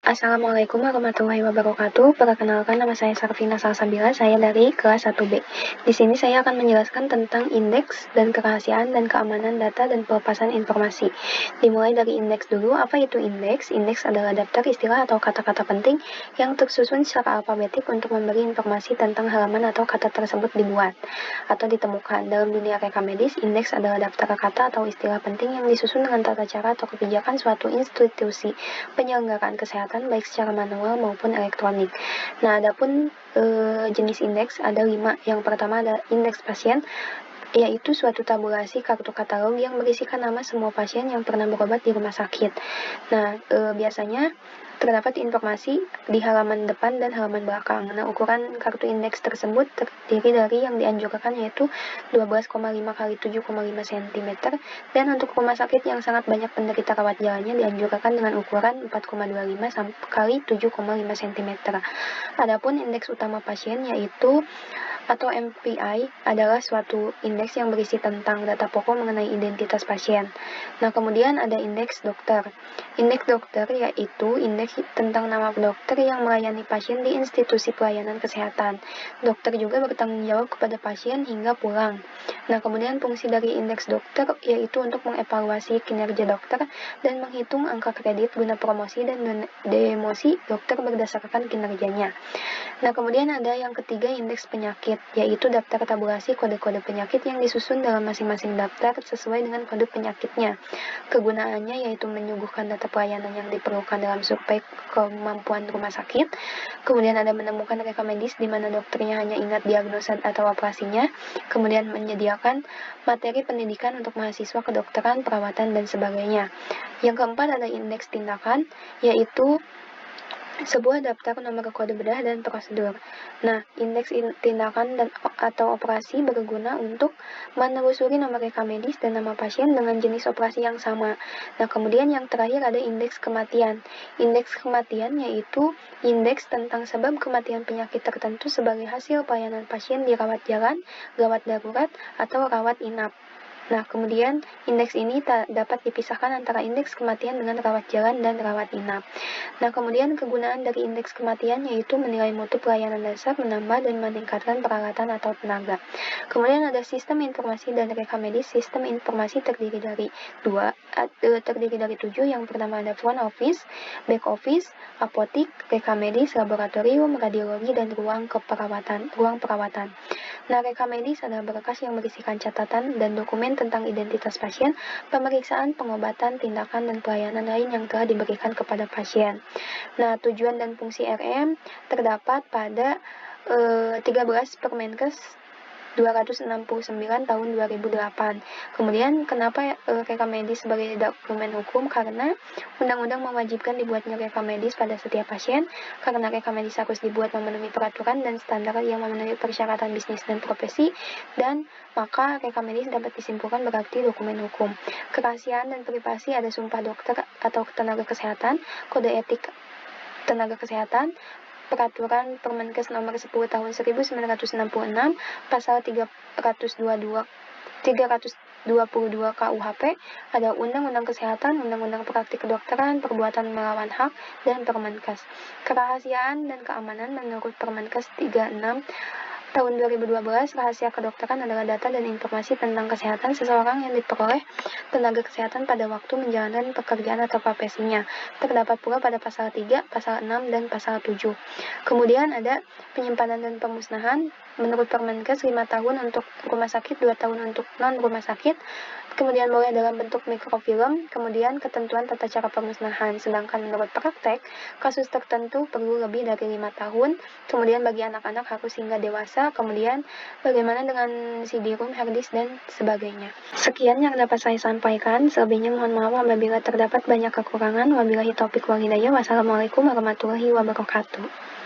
Assalamualaikum warahmatullahi wabarakatuh. Perkenalkan, nama saya Sarvina Salsabila, saya dari kelas 1B. Di sini saya akan menjelaskan tentang indeks dan kerahasiaan dan keamanan data dan pelepasan informasi. Dimulai dari indeks dulu. Apa itu indeks? Indeks adalah daftar istilah atau kata-kata penting yang tersusun secara alfabetik untuk memberi informasi tentang halaman atau kata tersebut dibuat atau ditemukan. Dalam dunia reka medis, indeks adalah daftar kata atau istilah penting yang disusun dengan tata cara atau kebijakan suatu institusi penyelenggaraan kesehatan baik secara manual maupun elektronik. Nah, adapun jenis indeks ada 5. Yang pertama ada indeks pasien, yaitu suatu tabulasi kartu katalog yang berisikan nama semua pasien yang pernah berobat di rumah sakit. Nah, biasanya terdapat informasi di halaman depan dan halaman belakang. Nah, ukuran kartu indeks tersebut terdiri dari yang dianjurkan yaitu 12,5 x 7,5 cm, dan untuk rumah sakit yang sangat banyak penderita rawat jalannya dianjurkan dengan ukuran 4,25 x 7,5 cm. Adapun indeks utama pasien yaitu atau MPI adalah suatu indeks yang berisi tentang data pokok mengenai identitas pasien. Nah, kemudian ada indeks dokter. Indeks dokter yaitu indeks tentang nama dokter yang melayani pasien di institusi pelayanan kesehatan. Dokter juga bertanggung jawab kepada pasien hingga pulang. Nah, kemudian fungsi dari indeks dokter yaitu untuk mengevaluasi kinerja dokter dan menghitung angka kredit guna promosi dan demosi dokter berdasarkan kinerjanya. Nah, kemudian ada yang ketiga, indeks penyakit, yaitu daftar tabulasi kode-kode penyakit yang disusun dalam masing-masing daftar sesuai dengan kode penyakitnya. Kegunaannya yaitu menyuguhkan data pelayanan yang diperlukan dalam survei kemampuan rumah sakit. Kemudian ada menemukan reka medis di mana dokternya hanya ingat diagnosa atau operasinya. Kemudian menyediakan materi pendidikan untuk mahasiswa kedokteran, perawatan, dan sebagainya. Yang keempat ada indeks tindakan, yaitu sebuah daftar nomor kode bedah dan prosedur. Nah, indeks tindakan dan atau operasi berguna untuk menelusuri nomor reka medis dan nama pasien dengan jenis operasi yang sama. Nah, kemudian yang terakhir ada indeks kematian. Indeks kematian yaitu indeks tentang sebab kematian penyakit tertentu sebagai hasil pelayanan pasien di rawat jalan, gawat darurat, atau rawat inap. Nah, kemudian indeks ini dapat dipisahkan antara indeks kematian dengan rawat jalan dan rawat inap. Nah, kemudian kegunaan dari indeks kematian yaitu menilai mutu pelayanan dasar, menambah dan meningkatkan peralatan atau tenaga. Kemudian ada sistem informasi dan reka medis. Sistem informasi terdiri dari 7. Yang pertama ada front office, back office, apotik, reka medis, laboratorium, radiologi, dan ruang perawatan. Nah, reka medis adalah berkas yang berisikan catatan dan dokumen tentang identitas pasien, pemeriksaan, pengobatan, tindakan, dan pelayanan lain yang telah diberikan kepada pasien. Nah, tujuan dan fungsi RM terdapat pada 13 Permenkes 269 tahun 2008. Kemudian kenapa reka medis sebagai dokumen hukum? Karena undang-undang mewajibkan dibuatnya reka medis pada setiap pasien, karena reka medis harus dibuat memenuhi peraturan dan standar yang memenuhi persyaratan bisnis dan profesi, dan maka reka medis dapat disimpulkan berarti dokumen hukum. Kerahasiaan dan privasi ada sumpah dokter atau tenaga kesehatan, kode etik tenaga kesehatan, Peraturan Permenkes Nomor 10 Tahun 1966, Pasal 322 KUHP, ada Undang-Undang Kesehatan, Undang-Undang Praktik Kedokteran, Perbuatan Melawan Hak, dan Permenkes. Kerahasiaan dan keamanan menurut Permenkes 36 Tahun 2012, rahasia kedokteran adalah data dan informasi tentang kesehatan seseorang yang diperoleh tenaga kesehatan pada waktu menjalankan pekerjaan atau profesinya. Terdapat pula pada pasal 3, pasal 6, dan pasal 7. Kemudian ada penyimpanan dan pemusnahan. Menurut Permenkes 5 tahun untuk rumah sakit, 2 tahun untuk non-rumah sakit. Kemudian boleh dalam bentuk mikrofilm, kemudian ketentuan tata cara pemusnahan. Sedangkan menurut praktek, kasus tertentu perlu lebih dari 5 tahun, kemudian bagi anak-anak harus hingga dewasa, kemudian bagaimana dengan CD-ROM, harddisk, dan sebagainya. Sekian yang dapat saya sampaikan, selebihnya mohon maaf apabila terdapat banyak kekurangan. Wabillahi taufiq wal hidayah. Wassalamualaikum warahmatullahi wabarakatuh.